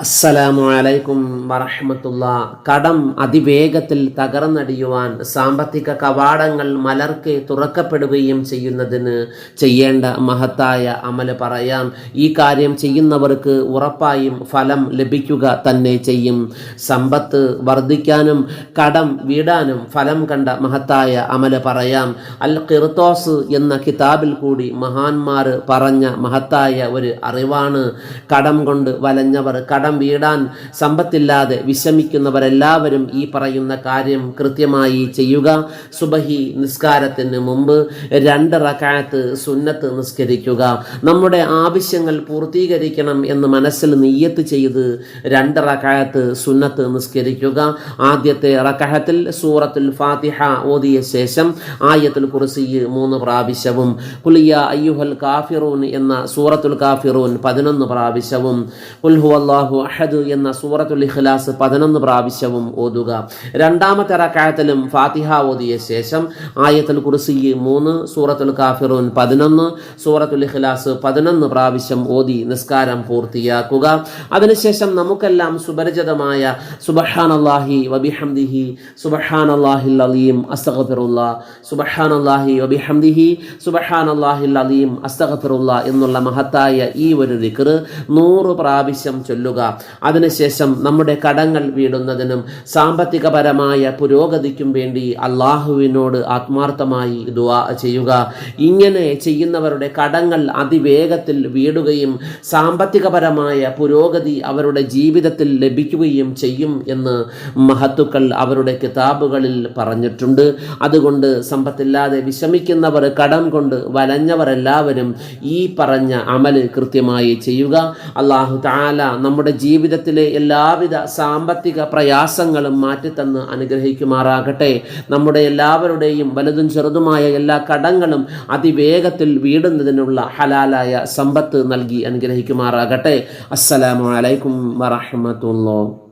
അസ്സലാമു അലൈക്കും വറഹ്മത്തുള്ള. കടം അതിവേഗത്തിൽ തകർന്നടിയുവാൻ സാമ്പത്തിക കവാടങ്ങൾ മലർക്കെ തുറക്കപ്പെടുകയും ചെയ്യുന്നതിന് ചെയ്യേണ്ട മഹത്തായ അമല് പറയാം. ഈ കാര്യം ചെയ്യുന്നവർക്ക് ഉറപ്പായും ഫലം ലഭിക്കുക തന്നെ ചെയ്യും. സമ്പത്ത് വർദ്ധിക്കാനും കടം വീടാനും ഫലം കണ്ട മഹത്തായ അമല് പറയാം. അൽ ഖിർത്തോസ് എന്ന കിതാബിൽ കൂടി മഹാന്മാർ പറഞ്ഞ മഹത്തായ ഒരു അറിവാണ്. കടം കൊണ്ട് വലഞ്ഞവർ, കടം വീടാൻ സമ്പത്തില്ലാതെ വിഷമിക്കുന്നവരെല്ലാവരും ഈ പറയുന്ന കാര്യം കൃത്യമായി ചെയ്യുക. സുബഹി നിസ്കാരത്തിന് മുമ്പ് 2 റക്അത്ത് സുന്നത്ത് നിസ്കരിക്കുക. നമ്മുടെ ആവശ്യങ്ങൾ പൂർത്തീകരിക്കണം എന്ന് മനസ്സിൽ നിയ്യത്ത് ചെയ്ത് 2 റക്അത്ത് സുന്നത്ത് നിസ്കരിക്കുക. ആദ്യത്തെ റക്അത്തിൽ സൂറത്തുൽ ഫാത്തിഹ ഓതിയ ശേഷം ആയത്തുൽ കുർസി 3 പ്രാവശ്യവും ഖുൽ യാ അയ്യുഹൽ കാഫിറൂൻ എന്ന സൂറത്തുൽ കാഫിറൂൻ 11 പ്രാവശ്യവും ഖുൽ ഹുവല്ലാഹു അഹദ് എന്ന സൂറത്തുൽ ഇഖ്ലാസ് 11 പ്രാവശ്യവും ഓതുക. രണ്ടാമത്തെ റക്അത്തിലും ഫാത്തിഹ ഓതിയ ശേഷം ആയത്തുൽ കുർസി 3, സൂറത്തുൽ കാഫിറൂൻ 11, സൂറത്തുൽ ഇഖ്ലാസ് 11 പ്രാവശ്യം ഓതി നിസ്കാരം പൂർത്തിയാക്കുക. അതിനുശേഷം നമുക്കെല്ലാം സുപരിചിതമായ സുബ്ഹാനല്ലാഹി വബിഹംദിഹി സുബ്ഹാനല്ലാഹിൽ അലീം അസ്തഗ്ഫിറുല്ലാഹ്, സുബ്ഹാനല്ലാഹി വബിഹംദിഹി സുബ്ഹാനല്ലാഹിൽ അലീം അസ്തഗ്ഫിറുല്ലാഹ് എന്നുള്ള മഹത്തായ ഈ ഒരു ദിക്ർ 100 പ്രാവശ്യം ചൊല്ലുക. അതിനുശേഷം നമ്മുടെ കടങ്ങൾ വീടുന്നതിനും സാമ്പത്തികപരമായ പുരോഗതിക്കും വേണ്ടി അള്ളാഹുവിനോട് ആത്മാർത്ഥമായി ദുആ ചെയ്യുക. ഇങ്ങനെ ചെയ്യുന്നവരുടെ കടങ്ങൾ അതിവേഗത്തിൽ വീടുകയും സാമ്പത്തികപരമായ പുരോഗതി അവരുടെ ജീവിതത്തിൽ ലഭിക്കുകയും ചെയ്യും എന്ന് മഹത്തുക്കൾ അവരുടെ കിതാബുകളിൽ പറഞ്ഞിട്ടുണ്ട്. അതുകൊണ്ട് സമ്പത്തില്ലാതെ വിഷമിക്കുന്നവർ, കടം കൊണ്ട് വലഞ്ഞവരെല്ലാവരും ഈ പറഞ്ഞ അമല് കൃത്യമായി ചെയ്യുക. അല്ലാഹു തആല നമ്മുടെ ജീവിതത്തിലെ എല്ലാവിധ സാമ്പത്തിക പ്രയാസങ്ങളും മാറ്റിത്തന്ന് അനുഗ്രഹിക്കുമാറാകട്ടെ. നമ്മുടെ എല്ലാവരുടെയും വലുതും ചെറുതുമായ എല്ലാ കടങ്ങളും അതിവേഗത്തിൽ വീടുന്നതിനുള്ള ഹലാലായ സമ്പത്ത് നൽകി അനുഗ്രഹിക്കുമാറാകട്ടെ. അസ്സലാമു അലൈക്കും വറഹ്മത്തുള്ളാഹി.